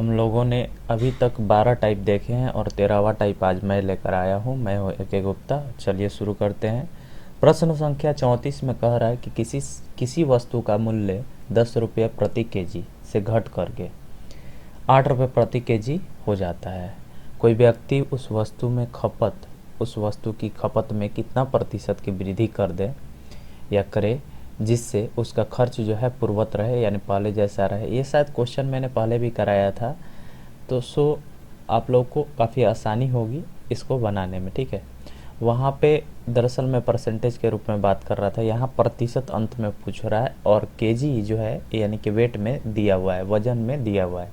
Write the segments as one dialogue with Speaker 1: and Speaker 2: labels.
Speaker 1: हम लोगों ने अभी तक 12 टाइप देखे हैं और 13वां टाइप आज मैं लेकर आया हूँ। मैं हूँ AK गुप्ता। चलिए शुरू करते हैं। प्रश्न संख्या 34 में कह रहा है कि किसी वस्तु का मूल्य 10 रुपये प्रति केजी से घट करके 8 रुपये प्रति केजी हो जाता है। कोई व्यक्ति उस वस्तु की खपत में कितना प्रतिशत की वृद्धि कर दे या करे जिससे उसका खर्च जो है पूर्ववत रहे, यानी पहले जैसा रहे। ये शायद क्वेश्चन मैंने पहले भी कराया था, तो आप लोग को काफ़ी आसानी होगी इसको बनाने में। ठीक है, वहाँ पे दरअसल मैं परसेंटेज के रूप में बात कर रहा था, यहाँ प्रतिशत अंत में पूछ रहा है और केजी जो है यानी कि वेट में दिया हुआ है, वजन में दिया हुआ है।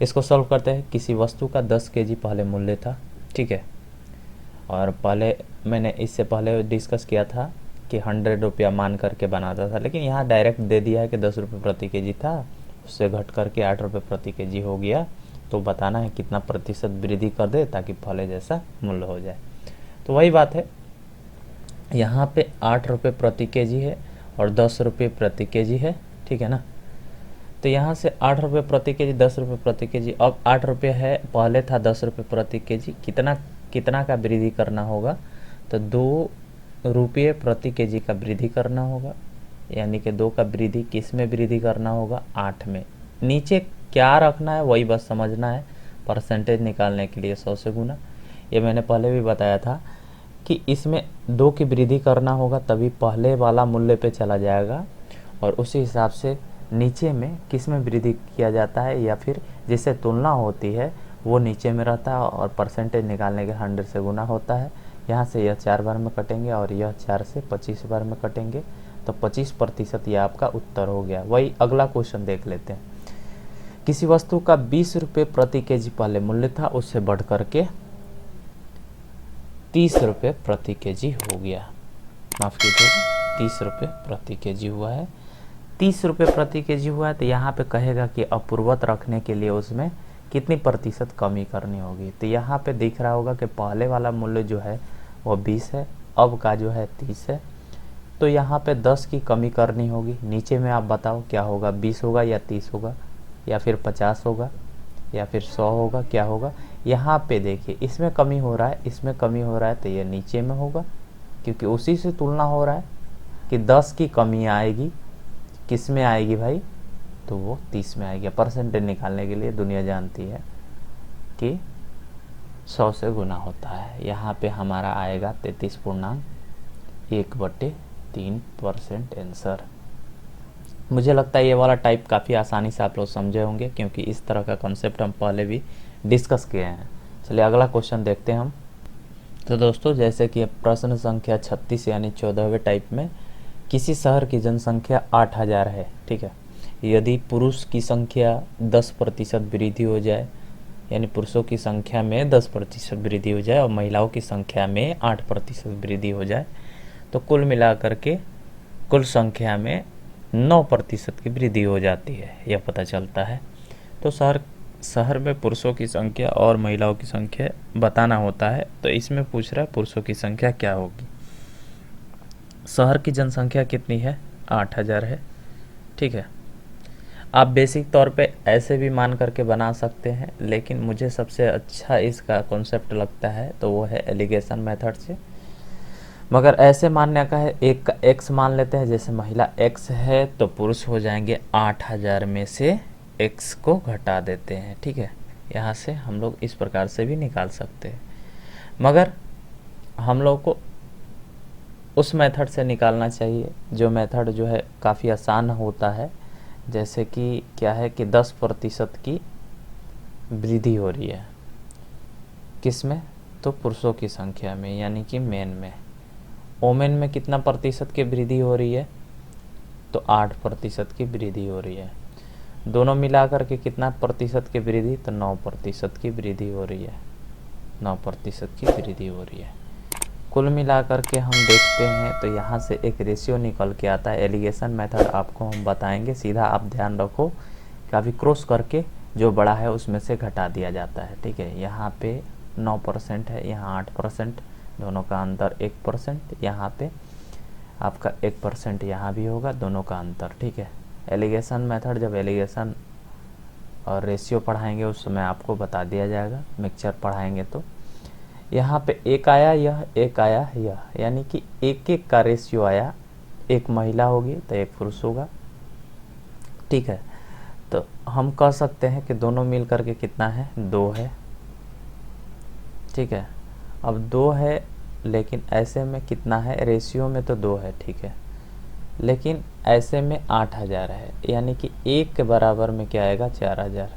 Speaker 1: इसको सॉल्व करते हैं। किसी वस्तु का 10 केजी पहले मूल्य था, ठीक है, और पहले मैंने इससे पहले डिस्कस किया था कि 100 रुपया मान करके बनाता था, लेकिन यहाँ डायरेक्ट दे दिया है कि 10 रुपये प्रति केजी था, उससे घट करके 8 रुपये प्रति केजी हो गया। तो बताना है कितना प्रतिशत वृद्धि कर दे ताकि पहले जैसा मूल्य हो जाए। तो वही बात है, यहाँ पे 8 रुपये प्रति केजी है और 10 रुपये प्रति केजी है, ठीक है ना। तो यहाँ से 8 रुपये प्रति केजी, 10 रुपये प्रति केजी, अब 8 रुपये है, पहले था 10 रुपये प्रति केजी। कितना का वृद्धि करना होगा, तो 2 रुपये प्रति केजी का वृद्धि करना होगा, यानी कि 2 का वृद्धि किस में वृद्धि करना होगा, 8 में। नीचे क्या रखना है वही बस समझना है। परसेंटेज निकालने के लिए 100 से गुना, ये मैंने पहले भी बताया था कि इसमें 2 की वृद्धि करना होगा तभी पहले वाला मूल्य पे चला जाएगा, और उसी हिसाब से नीचे में किस में वृद्धि किया जाता है या फिर जिससे तुलना होती है वो नीचे में रहता है, और परसेंटेज निकालने के 100 से गुना होता है। यहाँ से यह 4 बार में कटेंगे और यह 4 से 25 बार में कटेंगे, तो 25% यह आपका उत्तर हो गया। वही अगला क्वेश्चन देख लेते हैं। किसी वस्तु का 20 रुपये प्रति केजी पहले मूल्य था, उससे बढ़ करके 30 रुपये प्रति केजी हो गया। माफ़ कीजिएगा, 30 रुपये प्रति केजी हुआ है। 30 रुपये प्रति केजी हुआ है, तो यहाँ पे कहेगा कि अपूर्वत रखने के लिए उसमें कितनी प्रतिशत कमी करनी होगी। तो यहाँ पे दिख रहा होगा कि पहले वाला मूल्य जो है वो 20 है, अब का जो है 30 है, तो यहाँ पे 10 की कमी करनी होगी। नीचे में आप बताओ क्या होगा, 20 होगा या 30 होगा या फिर 50 होगा या फिर 100 होगा, क्या होगा। यहाँ पे देखिए इसमें कमी हो रहा है, इसमें कमी हो रहा है, तो ये नीचे में होगा क्योंकि उसी से तुलना हो रहा है कि 10 की कमी आएगी, किस में आएगी भाई, तो वो 30 में आएगी। परसेंटेज निकालने के लिए दुनिया जानती है कि 100 से गुना होता है। यहाँ पे हमारा आएगा 33.1/3% आंसर। मुझे लगता है ये वाला टाइप काफ़ी आसानी से आप लोग समझे होंगे क्योंकि इस तरह का कॉन्सेप्ट हम पहले भी डिस्कस किए हैं। चलिए अगला क्वेश्चन देखते हैं हम। तो दोस्तों, जैसे कि प्रश्न संख्या 36 यानी 14वें टाइप में, किसी शहर की जनसंख्या 8000 है, ठीक है। यदि पुरुष की संख्या 10% वृद्धि हो जाए, यानी पुरुषों की संख्या में 10% वृद्धि हो जाए और महिलाओं की संख्या में 8% वृद्धि हो जाए, तो कुल मिलाकर के कुल संख्या में 9% की वृद्धि हो जाती है, यह पता चलता है। तो शहर में पुरुषों की संख्या और महिलाओं की संख्या बताना होता है, तो इसमें पूछ रहा है पुरुषों की संख्या क्या होगी। शहर की जनसंख्या कितनी है, 8000 है, ठीक है। आप बेसिक तौर पे ऐसे भी मान करके बना सकते हैं, लेकिन मुझे सबसे अच्छा इसका कॉन्सेप्ट लगता है तो वो है एलिगेशन मेथड से। मगर ऐसे मानने का है, एक का x मान लेते हैं, जैसे महिला x है तो पुरुष हो जाएंगे 8000 में से x को घटा देते हैं, ठीक है। यहाँ से हम लोग इस प्रकार से भी निकाल सकते हैं, मगर हम लोग को उस मेथड से निकालना चाहिए जो मेथड जो है काफ़ी आसान होता है। जैसे कि क्या है कि 10% की वृद्धि हो रही है, किस में, तो पुरुषों की संख्या में, यानी कि मेन में। वोमेन में कितना प्रतिशत की वृद्धि हो रही है, तो 8% की वृद्धि हो रही है। दोनों मिलाकर के कितना प्रतिशत की वृद्धि, तो 9% की वृद्धि हो रही है, 9% की वृद्धि हो रही है। कुल मिलाकर के हम देखते हैं तो यहाँ से एक रेशियो निकल के आता है। एलिगेशन मेथड आपको हम बताएंगे, सीधा आप ध्यान रखो, काफ़ी क्रॉस करके जो बड़ा है उसमें से घटा दिया जाता है, ठीक है। यहाँ पे 9% है, यहाँ 8%, दोनों का अंतर 1%, यहाँ पे आपका 1% यहाँ भी होगा, दोनों का अंतर, ठीक है। एलिगेशन मेथड, जब एलिगेशन और रेशियो पढ़ाएंगे उस समय आपको बता दिया जाएगा, मिक्सचर पढ़ाएंगे तो। यहाँ पे एक आया यह, एक आया यह, यानी कि एक एक का रेशियो आया, एक महिला होगी तो एक पुरुष होगा, ठीक है। तो हम कह सकते हैं कि दोनों मिल करके कितना है, 2 है, ठीक है। अब 2 है, लेकिन ऐसे में कितना है, रेशियो में तो 2 है, ठीक है, लेकिन ऐसे में 8000 है, यानी कि 1 के बराबर में क्या आएगा, 4000।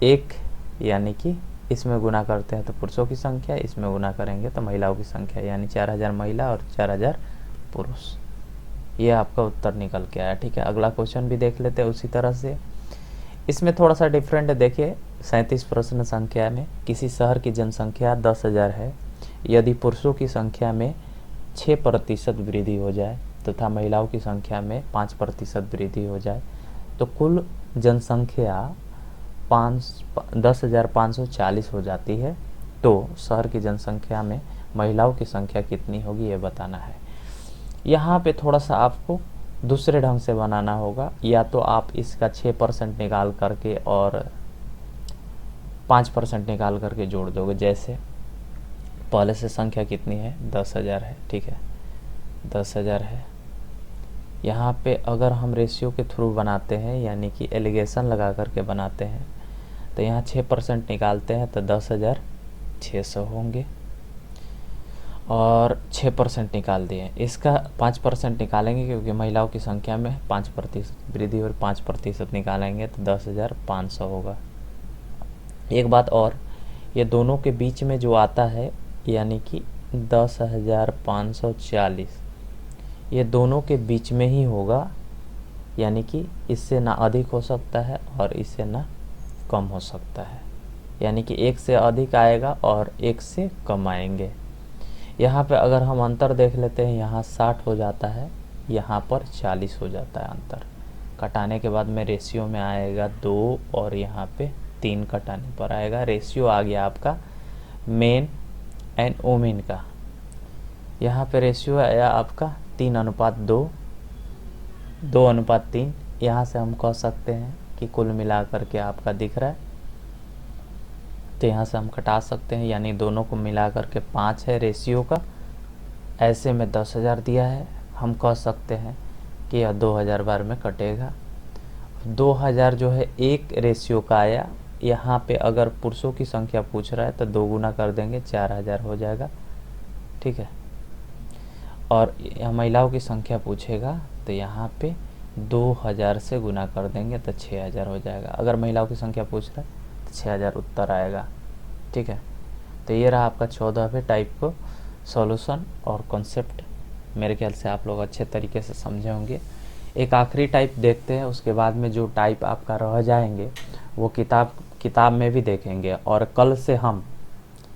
Speaker 1: 1 यानी कि इसमें गुना करते हैं तो पुरुषों की संख्या, इसमें गुना करेंगे तो महिलाओं की संख्या, यानी 4000 महिला और 4000 पुरुष। ये आपका उत्तर निकल के आया, ठीक है। अगला क्वेश्चन भी देख लेते हैं उसी तरह से। इसमें थोड़ा सा डिफरेंट है, देखिए 37 प्रश्न संख्या में किसी शहर की जनसंख्या 10,000 है, यदि पुरुषों की संख्या में 6% वृद्धि हो जाए तथा महिलाओं की संख्या में 5% वृद्धि हो जाए तो कुल जनसंख्या 10,540 हो जाती है, तो शहर की जनसंख्या में महिलाओं की संख्या कितनी होगी ये बताना है। यहाँ पे थोड़ा सा आपको दूसरे ढंग से बनाना होगा, या तो आप इसका 6% निकाल करके और 5% निकाल करके जोड़ दोगे, जैसे पहले से संख्या कितनी है, 10,000 है, ठीक है, 10,000 है। यहाँ पे अगर हम रेशियो के थ्रू बनाते हैं, यानी कि एलिगेशन लगा करके बनाते हैं, तो यहाँ 6% निकालते हैं तो 10,600 होंगे, और 6% निकाल दिए। इसका 5% निकालेंगे क्योंकि महिलाओं की संख्या में 5% वृद्धि और 5% निकालेंगे तो 10,500 होगा। एक बात और, ये दोनों के बीच में जो आता है यानी कि 10,540, ये दोनों के बीच में ही होगा, यानी कि इससे ना अधिक हो सकता है और इससे ना कम हो सकता है, यानी कि 1 से अधिक आएगा और 1 से कम आएंगे। यहाँ पे अगर हम अंतर देख लेते हैं, यहाँ 60 हो जाता है, यहाँ पर 40 हो जाता है अंतर। कटाने के बाद में रेशियो में आएगा 2 और यहाँ पे 3 कटाने पर आएगा। रेशियो आ गया आपका मेन एंड वोमेन का। यहाँ पे रेशियो आया आपका 3:2, 2:3। यहाँ से हम कह सकते हैं कि कुल मिला करके आपका दिख रहा है, तो यहाँ से हम कटा सकते हैं, यानी दोनों को मिला करके 5 है रेशियो का। ऐसे में 10,000 दिया है, हम कह सकते हैं कि यह 2,000 बार में कटेगा। 2,000 जो है एक रेशियो का आया, यहाँ पे अगर पुरुषों की संख्या पूछ रहा है तो 2 गुना कर देंगे, 4,000 हो जाएगा, ठीक है। और महिलाओं की संख्या पूछेगा तो यहाँ पे 2,000 से गुना कर देंगे तो 6,000 हो जाएगा। अगर महिलाओं की संख्या पूछ रहा है तो 6,000 उत्तर आएगा, ठीक है। तो ये रहा आपका 14वें टाइप को सॉल्यूशन और कॉन्सेप्ट। मेरे ख्याल से आप लोग अच्छे तरीके से समझे होंगे। एक आखिरी टाइप देखते हैं, उसके बाद में जो टाइप आपका रह जाएंगे वो किताब में भी देखेंगे। और कल से हम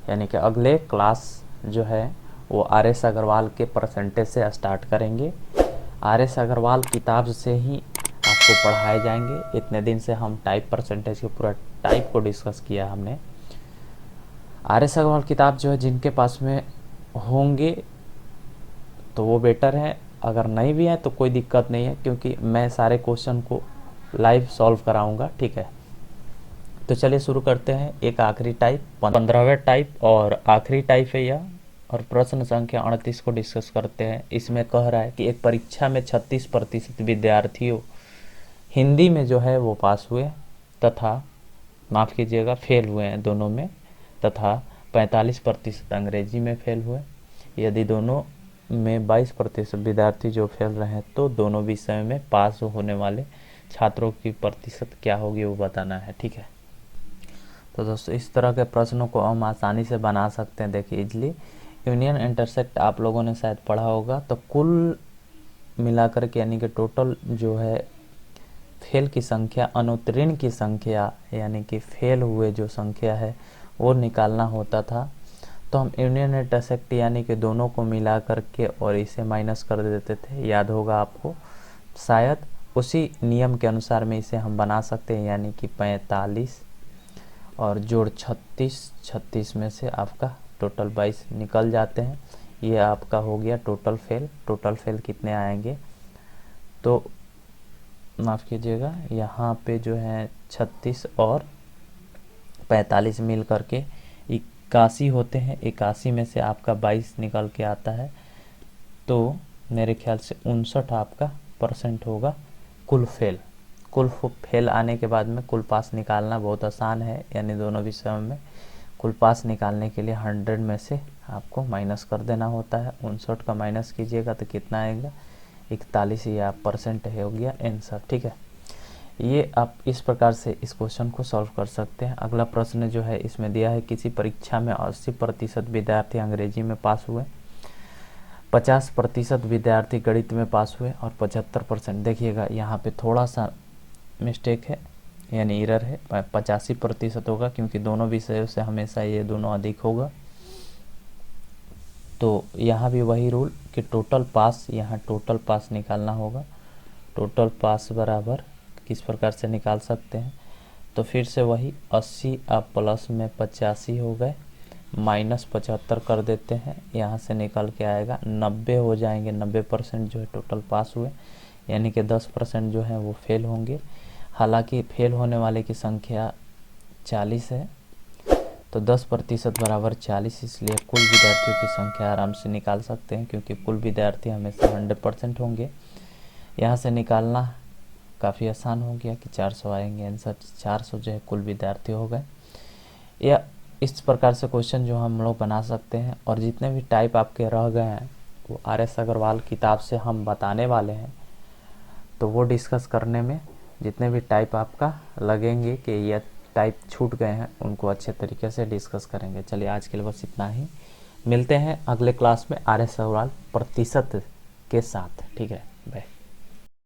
Speaker 1: यानी कि अगले क्लास जो है वो आर.एस. अग्रवाल के परसेंटेज से स्टार्ट करेंगे। आर.एस. अग्रवाल किताब से ही आपको पढ़ाए जाएंगे। इतने दिन से हम टाइप परसेंटेज के पूरा टाइप को डिस्कस किया हमने। आर.एस. अग्रवाल किताब जो है जिनके पास में होंगे तो वो बेटर है, अगर नहीं भी है तो कोई दिक्कत नहीं है, क्योंकि मैं सारे क्वेश्चन को लाइव सॉल्व कराऊंगा, ठीक है। तो चलिए शुरू करते हैं। एक आखिरी टाइप, 15वें टाइप और आखिरी टाइप है यह, और प्रश्न संख्या 38 को डिस्कस करते हैं। इसमें कह रहा है कि एक परीक्षा में 36% विद्यार्थियों हिंदी में जो है वो पास हुए तथा माफ़ कीजिएगा फेल हुए हैं दोनों में, तथा 45% अंग्रेजी में फेल हुए। यदि दोनों में 22% विद्यार्थी जो फेल रहे हैं तो दोनों विषय में पास होने वाले छात्रों की प्रतिशत क्या होगी वो बताना है, ठीक है। तो दोस्तों इस तरह के प्रश्नों को हम आसानी से बना सकते हैं। देखिए इजली यूनियन इंटरसेक्ट आप लोगों ने शायद पढ़ा होगा, तो कुल मिलाकर के यानी कि टोटल जो है फेल की संख्या, अनुत्तीर्ण की संख्या यानी कि फेल हुए जो संख्या है वो निकालना होता था। तो हम यूनियन इंटरसेक्ट यानी कि दोनों को मिला करके और इसे माइनस कर देते थे, याद होगा आपको शायद। उसी नियम के अनुसार में इसे हम बना सकते हैं, यानी कि 45 और जोड़ 36 में से आपका टोटल 22 निकल जाते हैं। ये आपका हो गया टोटल फेल। टोटल फेल कितने आएंगे, तो माफ़ कीजिएगा, यहाँ पे जो है 36 और 45 मिल करके 81 होते हैं। 81 में से आपका 22 निकल के आता है, तो मेरे ख्याल से 59 आपका परसेंट होगा कुल फेल। कुल फेल आने के बाद में कुल पास निकालना बहुत आसान है, यानी दोनों विषयों में कुल पास निकालने के लिए 100 में से आपको माइनस कर देना होता है। 59 का माइनस कीजिएगा तो कितना आएगा, 41, ये आप परसेंट हो गया आंसर। ठीक है, ये आप इस प्रकार से इस क्वेश्चन को सॉल्व कर सकते हैं। अगला प्रश्न जो है इसमें दिया है, किसी परीक्षा में 80% विद्यार्थी अंग्रेजी में पास हुए, 50% विद्यार्थी गणित में पास हुए और 75%, देखिएगा यहाँ पे थोड़ा सा मिस्टेक है, यानी एरर है। 85% होगा क्योंकि दोनों विषयों से हमेशा ये दोनों अधिक होगा। तो यहाँ भी वही रूल कि टोटल पास, यहाँ टोटल पास निकालना होगा। टोटल पास बराबर किस प्रकार से निकाल सकते हैं, तो फिर से वही 80 आप प्लस में 85 हो गए, माइनस 75 कर देते हैं, यहाँ से निकल के आएगा 90 हो जाएंगे। 90% जो है टोटल पास हुए, यानी कि 10% जो है वो फेल होंगे। हालांकि फेल होने वाले की संख्या 40 है, तो 10% बराबर 40, इसलिए कुल विद्यार्थियों की संख्या आराम से निकाल सकते हैं, क्योंकि कुल विद्यार्थी हमेशा 100% होंगे। यहाँ से निकालना काफ़ी आसान हो गया कि 400 आएंगे आंसर। 400 जो है कुल विद्यार्थी हो गए। या इस प्रकार से क्वेश्चन जो हम लोग बना सकते हैं। और जितने भी टाइप आपके रह गए हैं वो RS अग्रवाल किताब से हम बताने वाले हैं, तो वो डिस्कस करने में जितने भी टाइप आपका लगेंगे कि यह टाइप छूट गए हैं, उनको अच्छे तरीके से डिस्कस करेंगे। चलिए आज के लिए बस इतना ही, मिलते हैं अगले क्लास में RS अग्रवाल प्रतिशत के साथ। ठीक है, बाय।